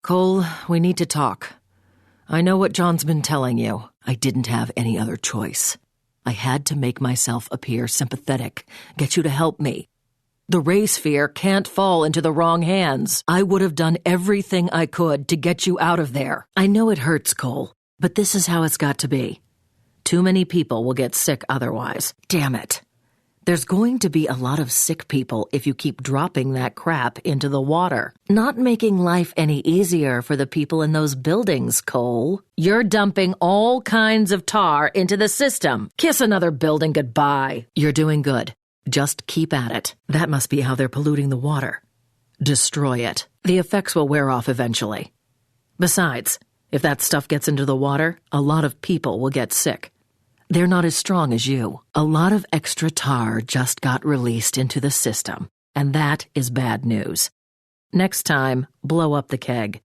Cole, we need to talk. I know what John's been telling you. I didn't have any other choice. I had to make myself appear sympathetic, get you to help me. The ray sphere can't fall into the wrong hands. I would have done everything I could to get you out of there. I know it hurts, Cole, but this is how it's got to be. Too many people will get sick otherwise. Damn it. There's going to be a lot of sick people if you keep dropping that crap into the water. Not making life any easier for the people in those buildings, Cole. You're dumping all kinds of tar into the system. Kiss another building goodbye. You're doing good. Just keep at it. That must be how they're polluting the water. Destroy it. The effects will wear off eventually. Besides, if that stuff gets into the water, a lot of people will get sick. They're not as strong as you. A lot of extra tar just got released into the system, and that is bad news. Next time, blow up the keg.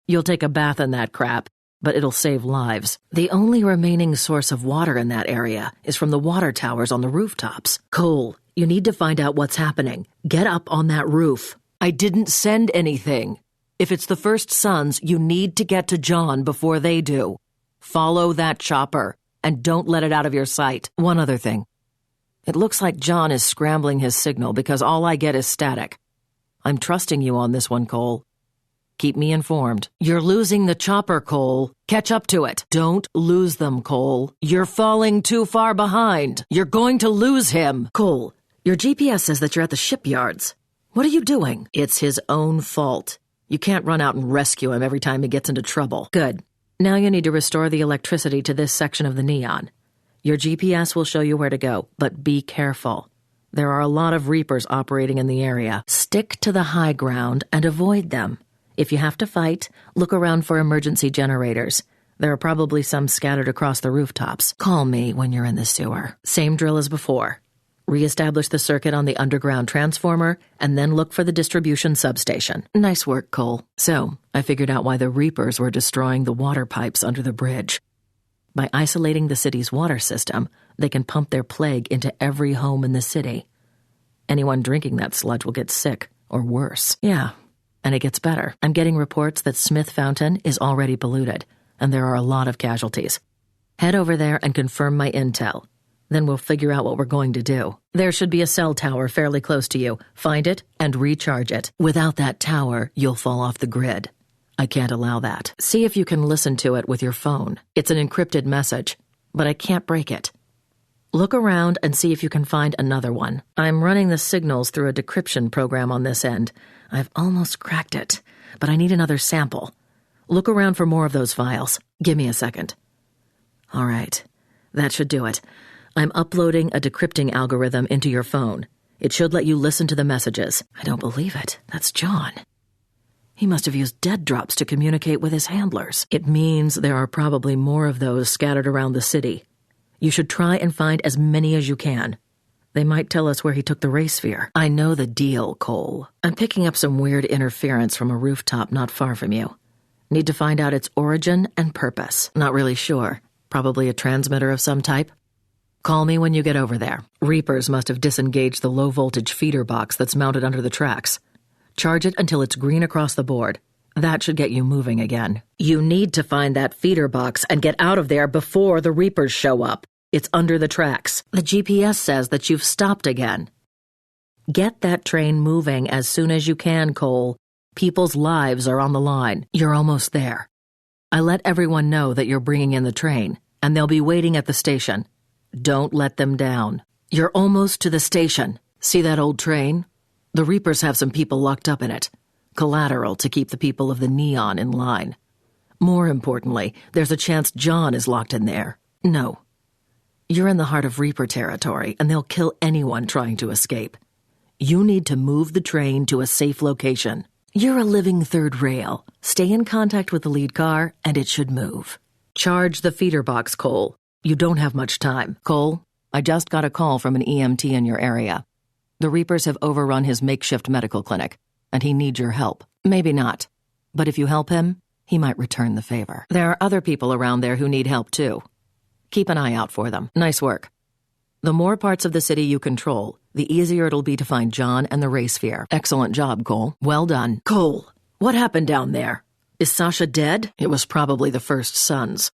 You'll take a bath in that crap, but it'll save lives. The only remaining source of water in that area is from the water towers on the rooftops. Cole, you need to find out what's happening. Get up on that roof. I didn't send anything. If it's the First Sons, you need to get to John before they do. Follow that chopper. And don't let it out of your sight. One other thing. It looks like John is scrambling his signal because all I get is static. I'm trusting you on this one, Cole. Keep me informed. You're losing the chopper, Cole. Catch up to it. Don't lose them, Cole. You're falling too far behind. You're going to lose him. Cole, your GPS says that you're at the shipyards. What are you doing? It's his own fault. You can't run out and rescue him every time he gets into trouble. Good. Now you need to restore the electricity to this section of the neon. Your GPS will show you where to go, but be careful. There are a lot of Reapers operating in the area. Stick to the high ground and avoid them. If you have to fight, look around for emergency generators. There are probably some scattered across the rooftops. Call me when you're in the sewer. Same drill as before. Re-establish the circuit on the underground transformer, and then look for the distribution substation. Nice work, Cole. So, I figured out why the Reapers were destroying the water pipes under the bridge. By isolating the city's water system, they can pump their plague into every home in the city. Anyone drinking that sludge will get sick, or worse. Yeah, and it gets better. I'm getting reports that Smith Fountain is already polluted, and there are a lot of casualties. Head over there and confirm my intel. Then we'll figure out what we're going to do. There should be a cell tower fairly close to you. Find it and recharge it. Without that tower, you'll fall off the grid. I can't allow that. See if you can listen to it with your phone. It's an encrypted message, but I can't break it. Look around and see if you can find another one. I'm running the signals through a decryption program on this end. I've almost cracked it, but I need another sample. Look around for more of those files. Give me a second. All right, that should do it. I'm uploading a decrypting algorithm into your phone. It should let you listen to the messages. I don't believe it. That's John. He must have used dead drops to communicate with his handlers. It means there are probably more of those scattered around the city. You should try and find as many as you can. They might tell us where he took the ray sphere. I know the deal, Cole. I'm picking up some weird interference from a rooftop not far from you. Need to find out its origin and purpose. Not really sure. Probably a transmitter of some type. Call me when you get over there. Reapers must have disengaged the low-voltage feeder box that's mounted under the tracks. Charge it until it's green across the board. That should get you moving again. You need to find that feeder box and get out of there before the Reapers show up. It's under the tracks. The GPS says that you've stopped again. Get that train moving as soon as you can, Cole. People's lives are on the line. You're almost there. I let everyone know that you're bringing in the train, and they'll be waiting at the station. Don't let them down. You're almost to the station. See that old train? The Reapers have some people locked up in it. Collateral to keep the people of the Neon in line. More importantly, there's a chance John is locked in there. No. You're in the heart of Reaper territory, and they'll kill anyone trying to escape. You need to move the train to a safe location. You're a living third rail. Stay in contact with the lead car, and it should move. Charge the feeder box, Cole. You don't have much time. Cole, I just got a call from an EMT in your area. The Reapers have overrun his makeshift medical clinic, and he needs your help. Maybe not. But if you help him, he might return the favor. There are other people around there who need help, too. Keep an eye out for them. Nice work. The more parts of the city you control, the easier it'll be to find John and the ray sphere. Excellent job, Cole. Well done. Cole, what happened down there? Is Sasha dead? It was probably the first son's.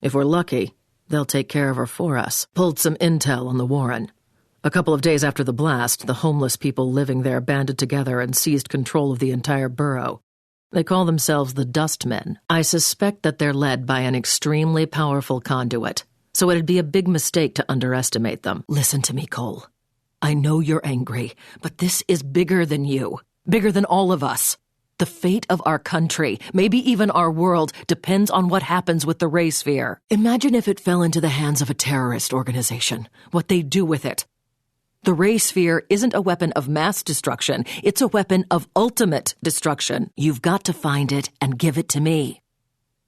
If we're lucky, they'll take care of her for us. Pulled some intel on the Warren. A couple of days after the blast, the homeless people living there banded together and seized control of the entire borough. They call themselves the Dustmen. I suspect that they're led by an extremely powerful conduit, so it'd be a big mistake to underestimate them. Listen to me, Cole. I know you're angry, but this is bigger than you, bigger than all of us. The fate of our country, maybe even our world, depends on what happens with the ray sphere. Imagine if it fell into the hands of a terrorist organization, what they'd do with it. The ray sphere isn't a weapon of mass destruction. It's a weapon of ultimate destruction. You've got to find it and give it to me.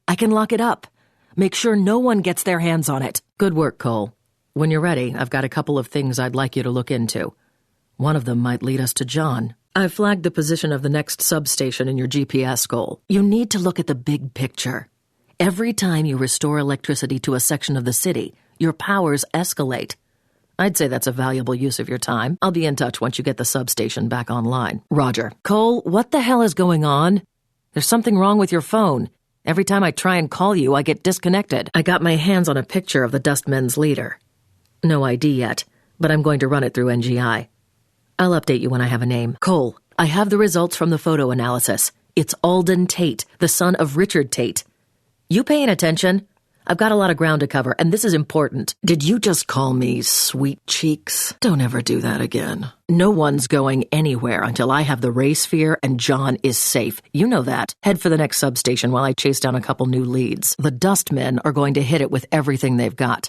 I can lock it up. Make sure no one gets their hands on it. Good work, Cole. When you're ready, I've got a couple of things I'd like you to look into. One of them might lead us to John. I've flagged the position of the next substation in your GPS goal. You need to look at the big picture. Every time you restore electricity to a section of the city, your powers escalate. I'd say that's a valuable use of your time. I'll be in touch once you get the substation back online. Roger. Cole, what the hell is going on? There's something wrong with your phone. Every time I try and call you, I get disconnected. I got my hands on a picture of the Dustmen's leader. No ID yet, but I'm going to run it through NGI. I'll update you when I have a name. Cole, I have the results from the photo analysis. It's Alden Tate, the son of Richard Tate. You paying attention? I've got a lot of ground to cover, and this is important. Did you just call me sweet cheeks? Don't ever do that again. No one's going anywhere until I have the ray sphere and John is safe. You know that. Head for the next substation while I chase down a couple new leads. The Dustmen are going to hit it with everything they've got.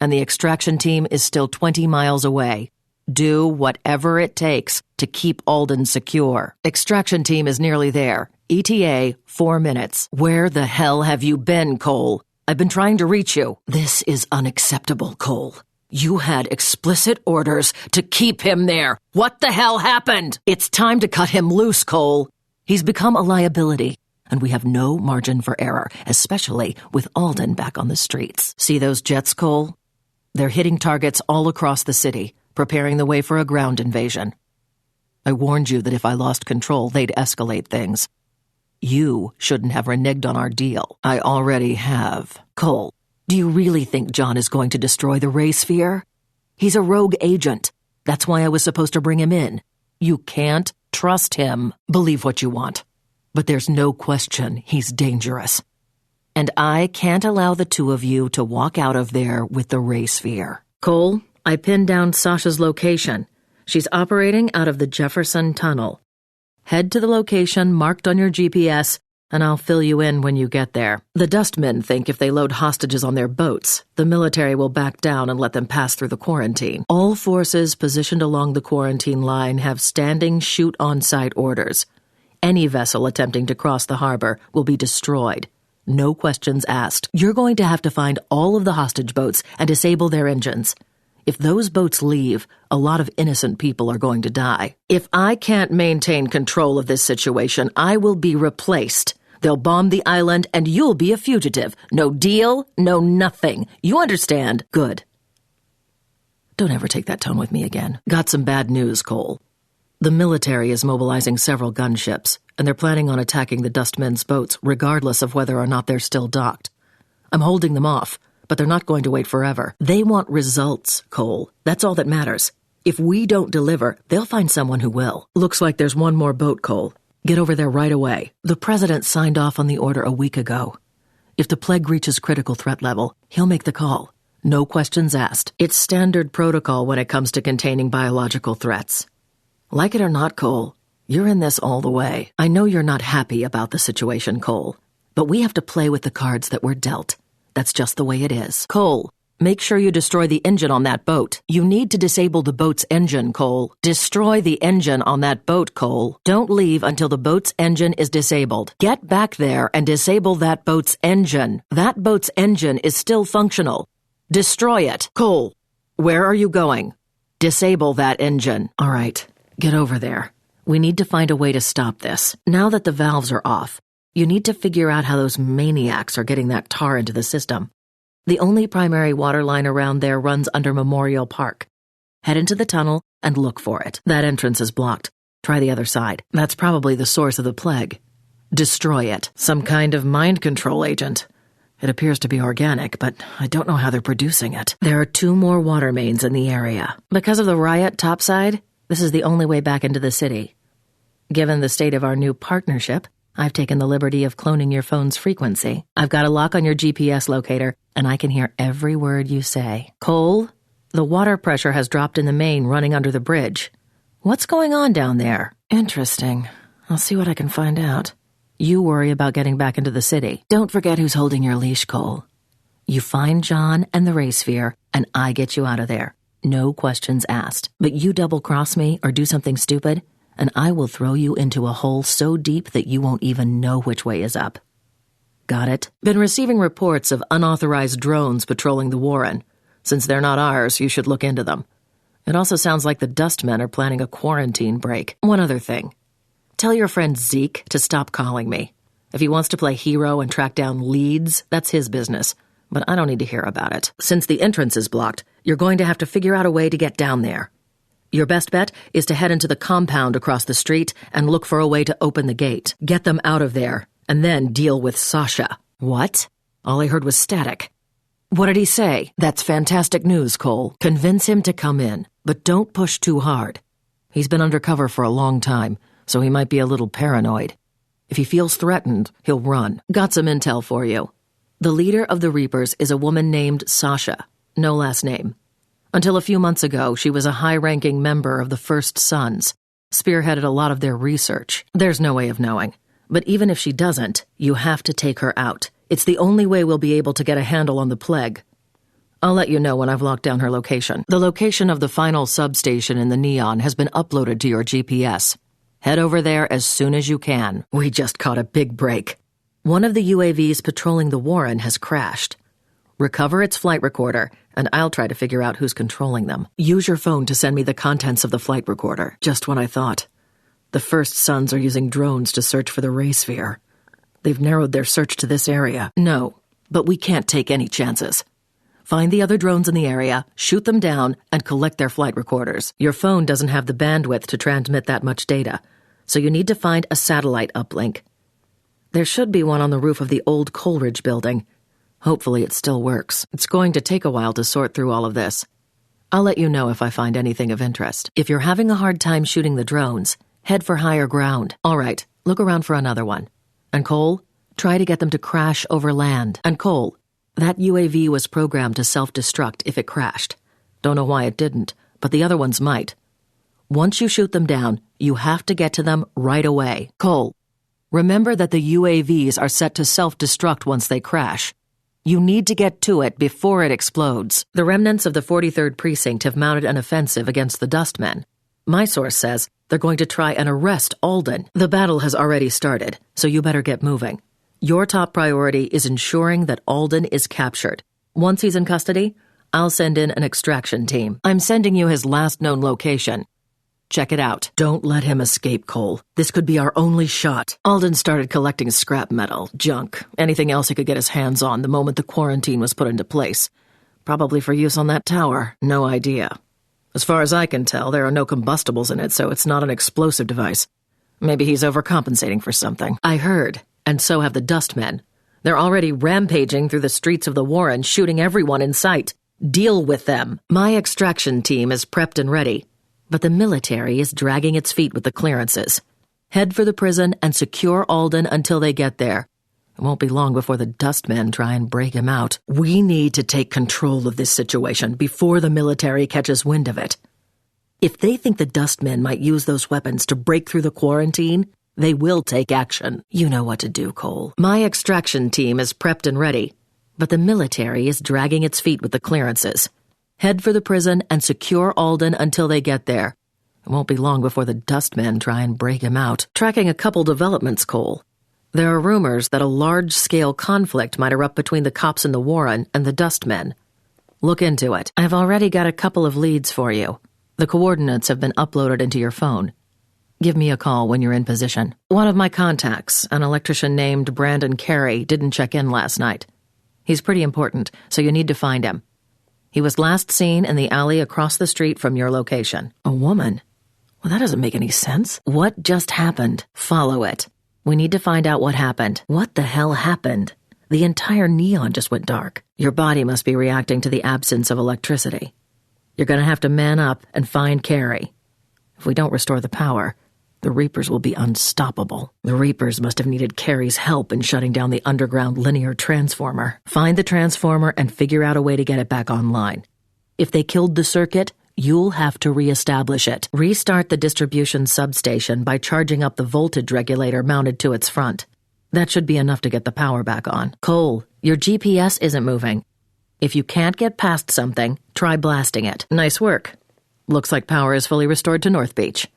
And the extraction team is still 20 miles away. Do whatever it takes to keep Alden secure. Extraction team is nearly there. ETA, 4 minutes. Where the hell have you been, Cole? I've been trying to reach you. This is unacceptable, Cole. You had explicit orders to keep him there. What the hell happened? It's time to cut him loose, Cole. He's become a liability, and we have no margin for error, especially with Alden back on the streets. See those jets, Cole? They're hitting targets all across the city, preparing the way for a ground invasion. I warned you that if I lost control, they'd escalate things. You shouldn't have reneged on our deal. I already have. Cole, do you really think John is going to destroy the ray sphere? He's a rogue agent. That's why I was supposed to bring him in. You can't trust him. Believe what you want. But there's no question he's dangerous. And I can't allow the two of you to walk out of there with the ray sphere. Cole, I pinned down Sasha's location. She's operating out of the Jefferson Tunnel. Head to the location marked on your GPS, and I'll fill you in when you get there. The Dustmen think if they load hostages on their boats, the military will back down and let them pass through the quarantine. All forces positioned along the quarantine line have standing shoot-on-sight orders. Any vessel attempting to cross the harbor will be destroyed. No questions asked. You're going to have to find all of the hostage boats and disable their engines. If those boats leave, a lot of innocent people are going to die. If I can't maintain control of this situation, I will be replaced. They'll bomb the island and you'll be a fugitive. No deal, no nothing. You understand? Good. Don't ever take that tone with me again. Got some bad news, Cole. The military is mobilizing several gunships, and they're planning on attacking the Dustmen's boats regardless of whether or not they're still docked. I'm holding them off, but they're not going to wait forever. They want results, Cole. That's all that matters. If we don't deliver, they'll find someone who will. Looks like there's one more boat, Cole. Get over there right away. The president signed off on the order a week ago. If the plague reaches critical threat level, he'll make the call. No questions asked. It's standard protocol when it comes to containing biological threats. Like it or not, Cole, you're in this all the way. I know you're not happy about the situation, Cole, but we have to play with the cards that we're dealt. That's just the way it is. Cole, make sure you destroy the engine on that boat. You need to disable the boat's engine, Cole. Destroy the engine on that boat, Cole. Don't leave until the boat's engine is disabled. Get back there and disable that boat's engine. That boat's engine is still functional. Destroy it. Cole, where are you going? Disable that engine. All right, get over there. We need to find a way to stop this. Now that the valves are off, you need to figure out how those maniacs are getting that tar into the system. The only primary water line around there runs under Memorial Park. Head into the tunnel and look for it. That entrance is blocked. Try the other side. That's probably the source of the plague. Destroy it. Some kind of mind control agent. It appears to be organic, but I don't know how they're producing it. There are 2 more water mains in the area. Because of the riot topside, this is the only way back into the city. Given the state of our new partnership, I've taken the liberty of cloning your phone's frequency. I've got a lock on your GPS locator, and I can hear every word you say. Cole, the water pressure has dropped in the main running under the bridge. What's going on down there? Interesting. I'll see what I can find out. You worry about getting back into the city. Don't forget who's holding your leash, Cole. You find John and the ray sphere, and I get you out of there. No questions asked. But you double-cross me or do something stupid, and I will throw you into a hole so deep that you won't even know which way is up. Got it? Been receiving reports of unauthorized drones patrolling the Warren. Since they're not ours, you should look into them. It also sounds like the Dustmen are planning a quarantine break. One other thing. Tell your friend Zeke to stop calling me. If he wants to play hero and track down leads, that's his business. But I don't need to hear about it. Since the entrance is blocked, you're going to have to figure out a way to get down there. Your best bet is to head into the compound across the street and look for a way to open the gate. Get them out of there, and then deal with Sasha. What? All I heard was static. What did he say? That's fantastic news, Cole. Convince him to come in, but don't push too hard. He's been undercover for a long time, so he might be a little paranoid. If he feels threatened, he'll run. Got some intel for you. The leader of the Reapers is a woman named Sasha. No last name. Until a few months ago, she was a high-ranking member of the First Sons, spearheaded a lot of their research. There's no way of knowing. But even if she doesn't, you have to take her out. It's the only way we'll be able to get a handle on the plague. I'll let you know when I've locked down her location. The location of the final substation in the Neon has been uploaded to your GPS. Head over there as soon as you can. We just caught a big break. One of the UAVs patrolling the Warren has crashed. Recover its flight recorder, and I'll try to figure out who's controlling them. Use your phone to send me the contents of the flight recorder. Just when I thought. The First Sons are using drones to search for the ray sphere. They've narrowed their search to this area. No, but we can't take any chances. Find the other drones in the area, shoot them down, and collect their flight recorders. Your phone doesn't have the bandwidth to transmit that much data, so you need to find a satellite uplink. There should be one on the roof of the old Coleridge building. Hopefully it still works. It's going to take a while to sort through all of this. I'll let you know if I find anything of interest. If you're having a hard time shooting the drones, head for higher ground. All right, look around for another one. And Cole, try to get them to crash over land. And Cole, that UAV was programmed to self-destruct if it crashed. Don't know why it didn't, but the other ones might. Once you shoot them down, you have to get to them right away. Cole, remember that the UAVs are set to self-destruct once they crash. You need to get to it before it explodes. The remnants of the 43rd Precinct have mounted an offensive against the Dustmen. My source says they're going to try and arrest Alden. The battle has already started, so you better get moving. Your top priority is ensuring that Alden is captured. Once he's in custody, I'll send in an extraction team. I'm sending you his last known location. Check it out. Don't let him escape, Cole. This could be our only shot. Alden started collecting scrap metal, junk, anything else he could get his hands on the moment the quarantine was put into place. Probably for use on that tower. No idea. As far as I can tell, there are no combustibles in it, so it's not an explosive device. Maybe he's overcompensating for something. I heard, and so have the Dustmen. They're already rampaging through the streets of the Warren, shooting everyone in sight. Deal with them. My extraction team is prepped and ready. But the military is dragging its feet with the clearances. Head for the prison and secure Alden until they get there. It won't be long before the Dustmen try and break him out. We need to take control of this situation before the military catches wind of it. If they think the Dustmen might use those weapons to break through the quarantine, they will take action. You know what to do, Cole. My extraction team is prepped and ready. But the military is dragging its feet with the clearances. Head for the prison and secure Alden until they get there. It won't be long before the Dustmen try and break him out. Tracking a couple developments, Cole. There are rumors that a large-scale conflict might erupt between the cops in the Warren and the Dustmen. Look into it. I've already got a couple of leads for you. The coordinates have been uploaded into your phone. Give me a call when you're in position. One of my contacts, an electrician named Brandon Carey, didn't check in last night. He's pretty important, so you need to find him. He was last seen in the alley across the street from your location. A woman? Well, that doesn't make any sense. What just happened? Follow it. We need to find out what happened. What the hell happened? The entire neon just went dark. Your body must be reacting to the absence of electricity. You're going to have to man up and find Carrie. If we don't restore the power, the Reapers will be unstoppable. The Reapers must have needed Carrie's help in shutting down the underground linear transformer. Find the transformer and figure out a way to get it back online. If they killed the circuit, you'll have to reestablish it. Restart the distribution substation by charging up the voltage regulator mounted to its front. That should be enough to get the power back on. Cole, your GPS isn't moving. If you can't get past something, try blasting it. Nice work. Looks like power is fully restored to North Beach.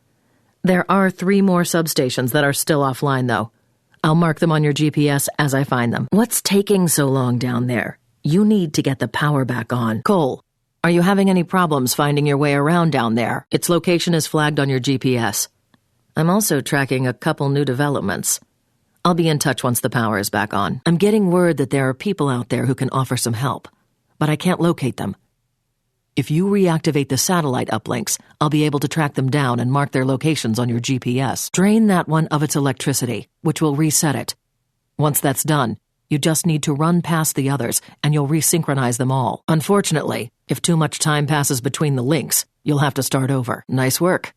There are 3 more substations that are still offline, though. I'll mark them on your GPS as I find them. What's taking so long down there? You need to get the power back on. Cole, are you having any problems finding your way around down there? Its location is flagged on your GPS. I'm also tracking a couple new developments. I'll be in touch once the power is back on. I'm getting word that there are people out there who can offer some help, but I can't locate them. If you reactivate the satellite uplinks, I'll be able to track them down and mark their locations on your GPS. Drain that one of its electricity, which will reset it. Once that's done, you just need to run past the others, and you'll resynchronize them all. Unfortunately, if too much time passes between the links, you'll have to start over. Nice work.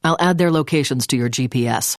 I'll add their locations to your GPS.